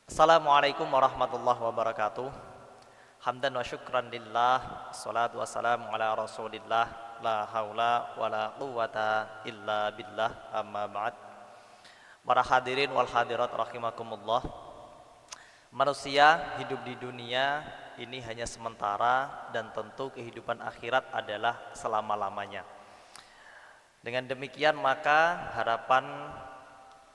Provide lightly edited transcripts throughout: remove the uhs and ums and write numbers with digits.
Assalamualaikum warahmatullahi wabarakatuh. Hamdan wa syukran lillah, salatu wassalamu ala rasulillah, la haula wa la quwata illa billah, amma ba'd. Para hadirin wal hadirat rahimakumullah. Manusia hidup di dunia ini hanya sementara, dan tentu kehidupan akhirat adalah selama-lamanya. Dengan demikian maka harapan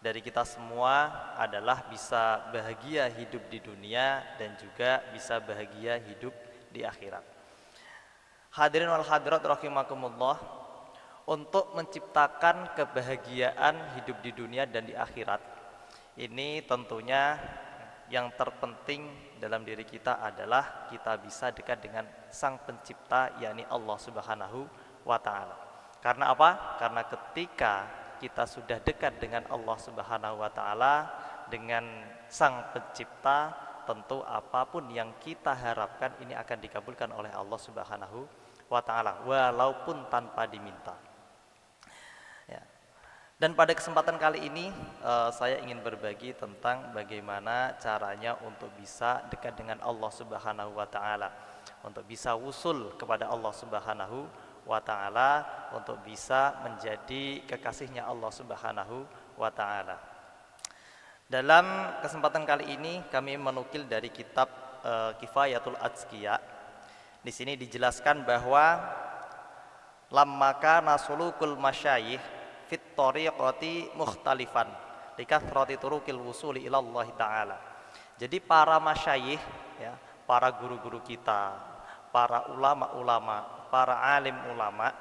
dari kita semua adalah bisa bahagia hidup di dunia dan juga bisa bahagia hidup di akhirat. Hadirin wal hadirat rahimakumullah, untuk menciptakan kebahagiaan hidup di dunia dan di akhirat ini tentunya yang terpenting dalam diri kita adalah kita bisa dekat dengan Sang Pencipta, yakni Allah Subhanahu wa taala. Karena apa? Karena ketika kita sudah dekat dengan Allah Subhanahu wa taala, dengan Sang Pencipta, tentu apapun yang kita harapkan ini akan dikabulkan oleh Allah Subhanahu wa taala walaupun tanpa diminta. Ya. Dan pada kesempatan kali ini saya ingin berbagi tentang bagaimana caranya untuk bisa dekat dengan Allah Subhanahu wa taala, untuk bisa wusul kepada Allah Subhanahu wa ta'ala, untuk bisa menjadi kekasihnya Allah Subhanahu wa ta'ala. Dalam kesempatan kali ini kami menukil dari kitab Kifayatul Azkiya. Di sini dijelaskan bahwa lamma kana sulukul masyayikh fit tariqati mukhtalifan likathrati turuqil wusuli ila Allah taala. Jadi para masyayikh, ya, para guru-guru kita, para ulama-ulama, para alim ulama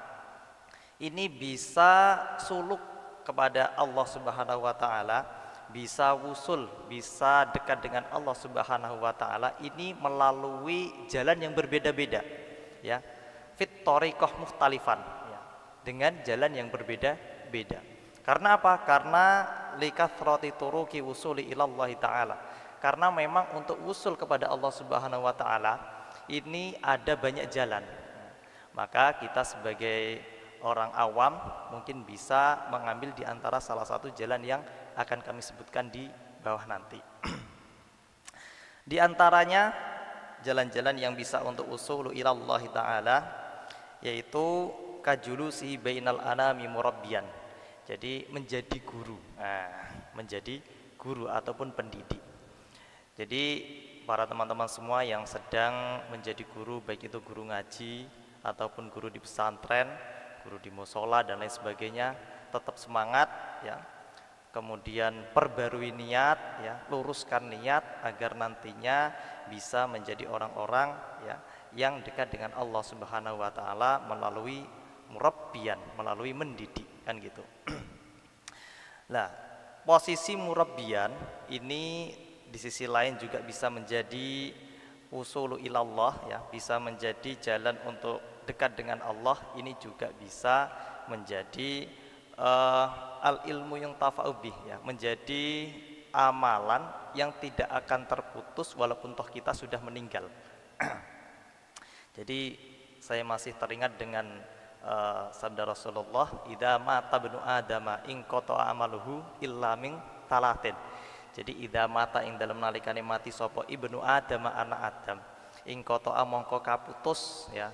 ini bisa suluk kepada Allah Subhanahu wa taala, bisa wusul, bisa dekat dengan Allah Subhanahu wa taala ini melalui jalan yang berbeda-beda, ya. Fit thariqah mukhtalifan, ya, dengan jalan yang berbeda-beda. Karena apa? Karena likathrati turuqi wusuli ila Allah taala. Karena memang untuk wusul kepada Allah Subhanahu wa taala ini ada banyak jalan. Maka kita sebagai orang awam mungkin bisa mengambil di antara salah satu jalan yang akan kami sebutkan di bawah nanti. Di antaranya jalan-jalan yang bisa untuk usulu ilallah ta'ala, yaitu kajulusi bainal anami murabbiyan. Jadi menjadi guru. Menjadi guru ataupun pendidik. Jadi para teman-teman semua yang sedang menjadi guru, baik itu guru ngaji ataupun guru di pesantren, guru di musola dan lain sebagainya, tetap semangat, ya. Kemudian perbarui niat, ya, luruskan niat agar nantinya bisa menjadi orang-orang, ya, yang dekat dengan Allah Subhanahu wa taala melalui murabbiyan, melalui mendidik, kan gitu. Nah, posisi murabbiyan ini di sisi lain juga bisa menjadi usulu ilallah, ya, bisa menjadi jalan untuk dekat dengan Allah. Ini juga bisa menjadi al ilmu yang tafa'ubih, ya, menjadi amalan yang tidak akan terputus walaupun toh kita sudah meninggal. Jadi saya masih teringat dengan sabda Rasulullah, idza mata ibnu adama in qata'a amaluhu illa min talatin. Jadi idza mata ing dalem nalikane mati sapa ibnu adam anak Adam, ing qata'a mongko kaputus, ya,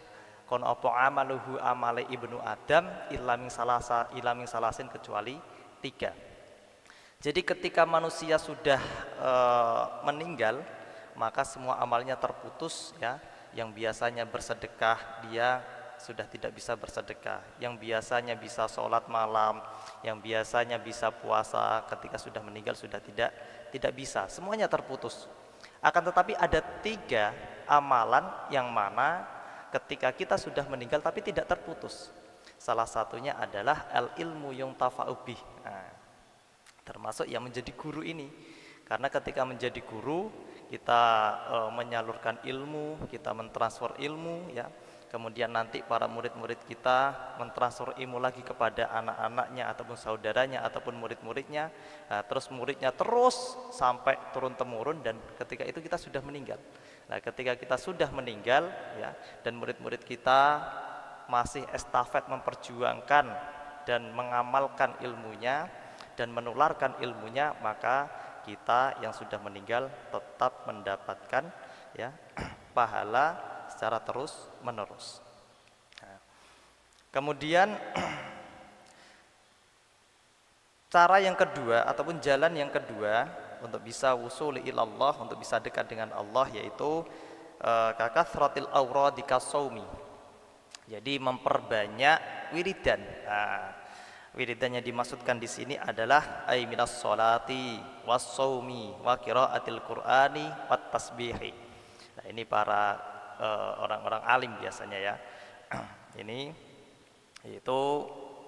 kon apa amaluhu amale ibnu Adam illa min salasin kecuali 3. Jadi ketika manusia sudah meninggal, maka semua amalnya terputus, ya. Yang biasanya bersedekah dia sudah tidak bisa bersedekah, yang biasanya bisa sholat malam, yang biasanya bisa puasa, ketika sudah meninggal sudah tidak bisa, semuanya terputus. Akan tetapi ada 3 amalan yang mana ketika kita sudah meninggal tapi tidak terputus. Salah satunya adalah al ilmu yang tafa'ubih. Termasuk yang menjadi guru ini. Karena ketika menjadi guru kita menyalurkan ilmu, kita mentransfer ilmu, ya. Kemudian nanti para murid-murid kita mentransfer ilmu lagi kepada anak-anaknya ataupun saudaranya ataupun murid-muridnya. Terus muridnya terus sampai turun-temurun, dan ketika itu kita sudah meninggal. Nah, ketika kita sudah meninggal, ya, dan murid-murid kita masih estafet memperjuangkan dan mengamalkan ilmunya dan menularkan ilmunya, maka kita yang sudah meninggal tetap mendapatkan ya pahala secara terus menerus. Nah, kemudian cara yang kedua ataupun jalan yang kedua untuk bisa wusul ilallah, untuk bisa dekat dengan Allah, yaitu kakathratil awradi kasaumi. Jadi memperbanyak wiridan. Nah, wiridan yang dimaksudkan di sini adalah ay minas sholati was shaumi wa qiraatil qur'ani wat tasbihi. Nah, ini para orang-orang alim biasanya ya. Ini yaitu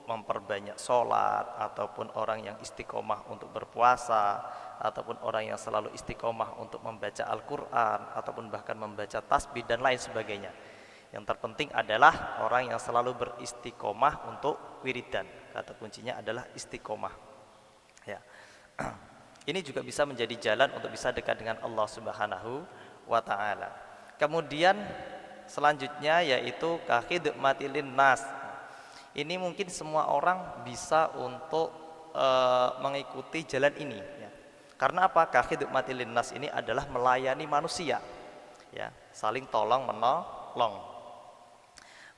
memperbanyak sholat, ataupun orang yang istiqomah untuk berpuasa, ataupun orang yang selalu istiqomah untuk membaca Al-Quran, ataupun bahkan membaca tasbih dan lain sebagainya. Yang terpenting adalah orang yang selalu beristiqomah untuk wiridan. Kata kuncinya adalah istiqomah. Ya. Ini juga bisa menjadi jalan untuk bisa dekat dengan Allah Subhanahu wa taala. Kemudian selanjutnya yaitu kahidmatilin nas. Ini mungkin semua orang bisa untuk mengikuti jalan ini ya. Karena apa? Kahidmatilin nas ini adalah melayani manusia. Ya, saling tolong menolong.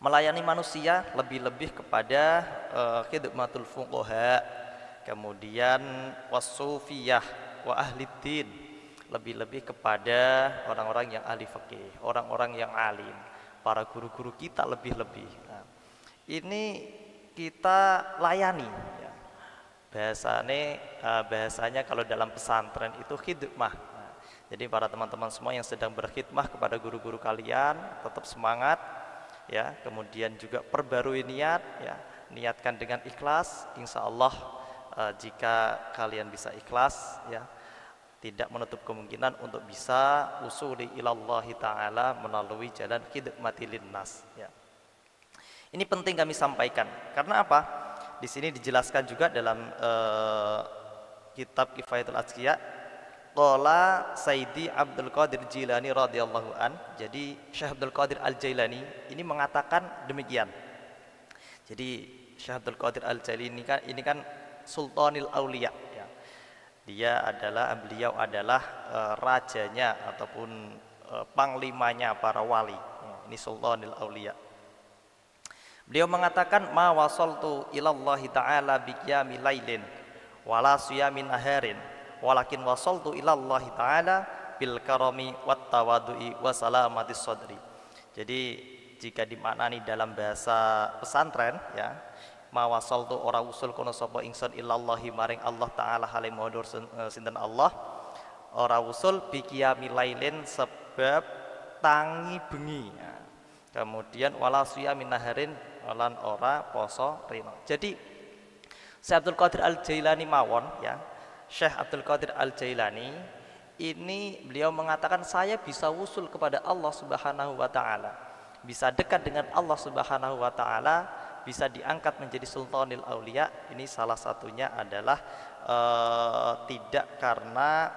Melayani manusia lebih-lebih kepada khidmatul fuqaha, kemudian wasufiyah wa ahliddin, lebih-lebih kepada orang-orang yang ahli fikih, orang-orang yang alim, para guru-guru kita lebih-lebih. Nah, ini kita layani ya. Bahasanya kalau dalam pesantren itu khidmah. Nah, jadi para teman-teman semua yang sedang berkhidmah kepada guru-guru kalian tetap semangat ya, kemudian juga perbarui niat ya, niatkan dengan ikhlas. Insya Allah jika kalian bisa ikhlas ya, tidak menutup kemungkinan untuk bisa usuli ilallahi ta'ala melalui jalan khidmatilin nas ya. Ini penting kami sampaikan karena apa? Di sini dijelaskan juga dalam kitab Kifayatul Azkiya, qala Sayyidi Abdul Qadir Jilani radhiyallahu an. Jadi Syekh Abdul Qadir Al-Jailani ini mengatakan demikian. Jadi Syekh Abdul Qadir Al-Jailani ini kan Sultanil Auliya ya. Beliau adalah rajanya ataupun panglimanya para wali ya. Ini Sultanil Auliya. Beliau mengatakan ma wasaltu ilallahi ta'ala biqiyami lailin wala siyamin naharin walakin wasaltu ilallahi ta'ala bil karami wat tawadu'i wa salamatis sadri. Jadi jika dimaknani dalam bahasa pesantren ya, ma wasaltu ora usul kono sapa ingsun ilallahi maring Allah taala hale matur sinten Allah, ora usul bi qiyamil lailin sebab tangi bengi ya. Kemudian wala siyamin naharin lan ora poso rino. Jadi Syekh Abdul Qadir Al-Jailani mawon ya, Syekh Abdul Qadir Al-Jailani ini beliau mengatakan saya bisa wusul kepada Allah Subhanahu wa taala, bisa dekat dengan Allah Subhanahu wa taala, bisa diangkat menjadi Sultanil Auliya. Ini salah satunya adalah tidak karena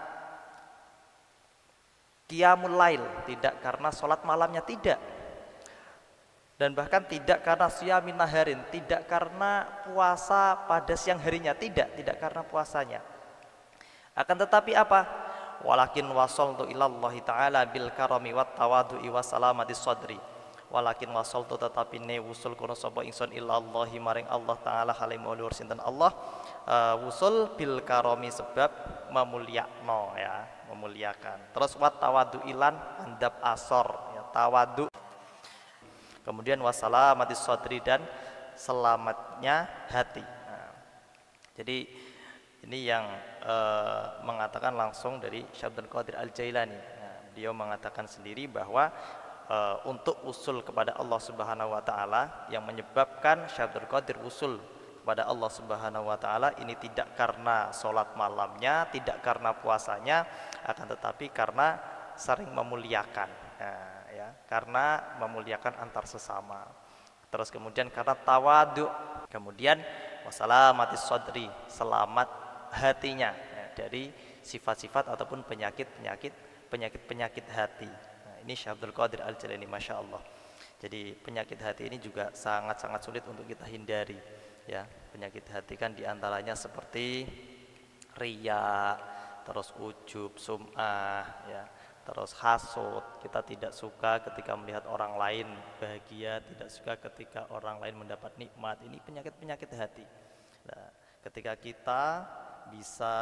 qiyamul lail, tidak karena sholat malamnya, tidak. Dan bahkan tidak karena siyamin naharin, tidak karena puasa pada siang harinya, tidak karena puasanya. Akan tetapi apa? Walakin wasaltu ilallahi ta'ala bil karami wat tawadu'i was salamatis sadri. Walakin wasaltu tetapi ne wusul kono sapa ingsun ilallahi maring Allah taala hale mulur sinten Allah, wusul bil karami sebab memulyakno ya, memuliakan. Terus wat tawadu'ilan andap asor ya, tawadu. Kemudian wasalamatis sadri dan selamatnya hati. Nah, jadi ini yang mengatakan langsung dari Syekh Abdul Qadir Al-Jailani. Nah, beliau mengatakan sendiri bahwa untuk usul kepada Allah Subhanahu wa taala, yang menyebabkan Syekh Abdul Qadir usul kepada Allah Subhanahu wa taala ini tidak karena sholat malamnya, tidak karena puasanya, akan tetapi karena sering memuliakan. Nah, ya, karena memuliakan antar sesama. Terus kemudian karena tawadu, kemudian wasalamatis sadri, selamat hatinya ya, dari sifat-sifat ataupun penyakit hati. Nah, ini Syekh Abdul Qadir Al-Jailani, masya Allah. Jadi penyakit hati ini juga sangat-sangat sulit untuk kita hindari ya. Penyakit hati kan diantaranya seperti riya, terus ujub, sum'ah, ya, terus hasud. Kita tidak suka ketika melihat orang lain bahagia, tidak suka ketika orang lain mendapat nikmat. Ini penyakit-penyakit hati. Nah, ketika kita bisa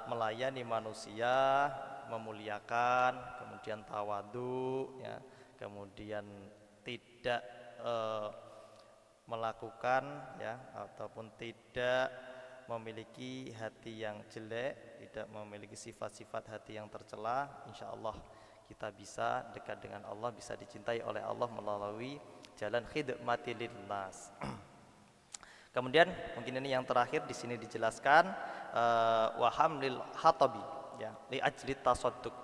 melayani manusia, memuliakan, kemudian tawadu, ya, kemudian tidak melakukan, ya, ataupun tidak memiliki hati yang jelek, tidak memiliki sifat-sifat hati yang tercela, insya Allah kita bisa dekat dengan Allah, bisa dicintai oleh Allah melalui jalan khidmati linnas. Kemudian mungkin ini yang terakhir di sini dijelaskan wa hamlil hatabi, ya, li ajli tasadduq.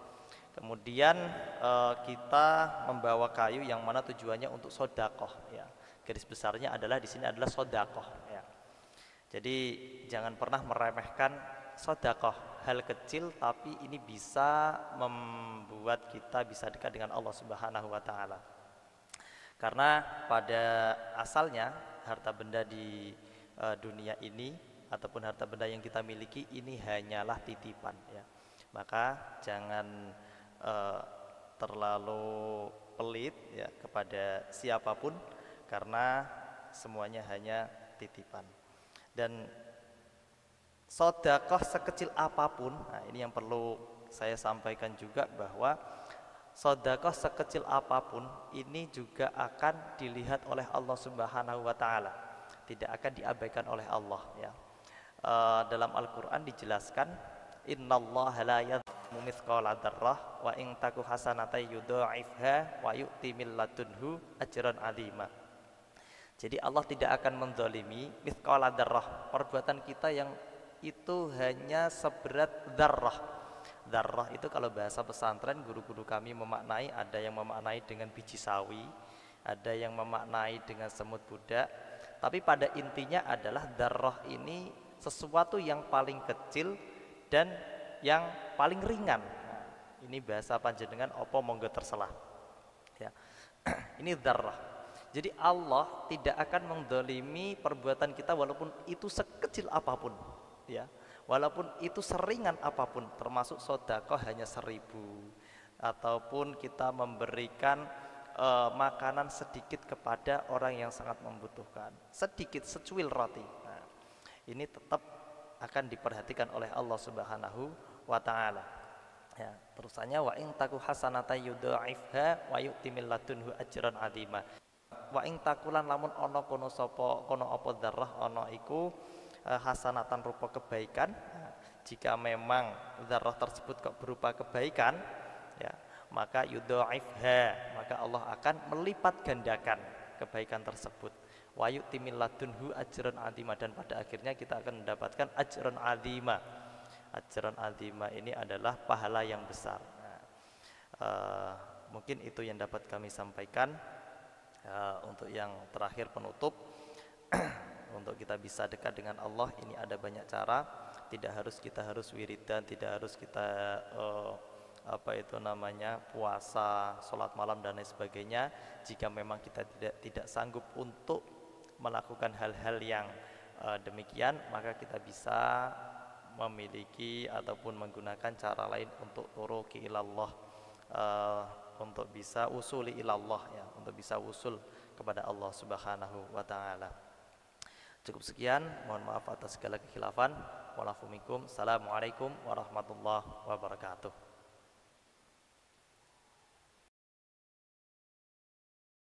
Kemudian kita membawa kayu yang mana tujuannya untuk sedekah, ya. Garis besarnya adalah di sini adalah sedekah, ya. Jadi jangan pernah meremehkan sedekah, hal kecil tapi ini bisa membuat kita bisa dekat dengan Allah Subhanahu wa taala. Karena pada asalnya harta benda di dunia ini ataupun harta benda yang kita miliki ini hanyalah titipan, ya. Maka jangan terlalu pelit, ya, kepada siapapun karena semuanya hanya titipan. Dan sedekah sekecil apapun, nah ini yang perlu saya sampaikan juga, bahwa sedekah sekecil apapun ini juga akan dilihat oleh Allah Subhanahu wa taala, tidak akan diabaikan oleh Allah, ya. Dalam Al-Qur'an dijelaskan, innallaha la yadhlimu mithqala dzarrah wa in taku hasanatan yudha'ifha wa yu'ti min ladunhu ajran 'azima. Jadi Allah tidak akan menzalimi mithqala dzarrah, perbuatan kita yang itu hanya seberat dzarrah. Dzarrah itu kalau bahasa pesantren guru-guru kami memaknai, ada yang memaknai dengan biji sawi, ada yang memaknai dengan semut budak, tapi pada intinya adalah dzarrah ini sesuatu yang paling kecil dan yang paling ringan. Nah, ini bahasa panjenengan opo monggo terselah, ya. Ini dzarrah. Jadi Allah tidak akan mendolimi perbuatan kita walaupun itu sekecil apapun, ya, walaupun itu seringan apapun, termasuk sedekah hanya 1000, ataupun kita memberikan makanan sedikit kepada orang yang sangat membutuhkan, sedikit, secuil roti. Nah, ini tetap akan diperhatikan oleh Allah Subhanahu wa taala, ya. Terusannya wa in taku hasanatan yudha'ifha wa yu'ti min ladunhu ajran 'azima. Wa ing takulan lamun ana kono sapa kono apa dzarrah ana iku hasanatan rupa kebaikan. Jika memang dzarrah tersebut kok berupa kebaikan, ya, maka yudha'ifha, maka Allah akan melipat gandakan kebaikan tersebut. Wa yu'ti min ladunhu ajran 'azima, dan pada akhirnya kita akan mendapatkan ajran 'azima. Ajran 'azima ini adalah pahala yang besar. Nah, mungkin itu yang dapat kami sampaikan. Untuk yang terakhir penutup, untuk kita bisa dekat dengan Allah ini ada banyak cara. Tidak harus kita wiridan, tidak harus kita puasa, sholat malam dan lain sebagainya. Jika memang kita tidak sanggup untuk melakukan hal-hal yang demikian, maka kita bisa memiliki ataupun menggunakan cara lain untuk turuqi ilallah, untuk bisa usuli ilallah, ya, untuk bisa usul kepada Allah Subhanahu wa taala. Cukup sekian, mohon maaf atas segala kekhilafan. Assalamualaikum warahmatullahi wabarakatuh.